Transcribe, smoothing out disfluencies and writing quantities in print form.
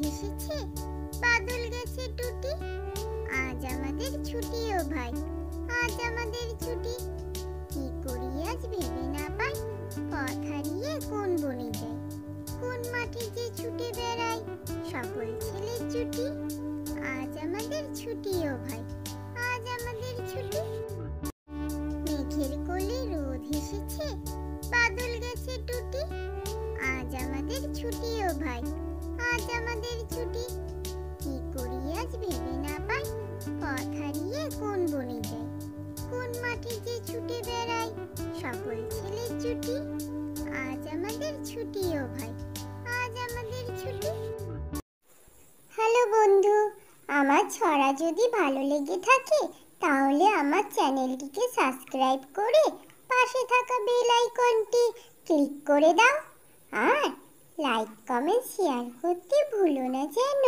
এসেছে, বাদল গেছে টুটি। আজ আমাদের ছুটি ও ভাই, আজ আমাদের ছুটি। কি করি আজ ভেবে না পাই, পথ হারিয়ে কোন বনে যাই, কোন মাঠে যে ছুটে বেড়াই, সকল ছেলের ছুটি। আজ আমাদের ছুটি ও ভাই, আজ আমাদের ছুটি। মেঘের কোলে রোদ এসেছে, বাদল গেছে টুটি। আজ আমাদের ছুটি ও ভাই, আজ আমাদের ছুটি। কি করি আজ ভেবে না পাই, পথ হারিয়ে কোন বনে যাই, কোন মাঠে যে ছুটে বেড়াই, সকল ছেলের ছুটি। আজ আমাদের ছুটি ও ভাই, আজ আমাদের ছুটি। হ্যালো বন্ধু, আমার ছড়া যদি ভালো লেগে থাকে তাহলে আমার চ্যানেলটিকে সাবস্ক্রাইব করে পাশে থাকা বেল আইকনটি ক্লিক করে দাও আর লাইক কমেন্ট শেয়ার করতে ভুলো না যেন।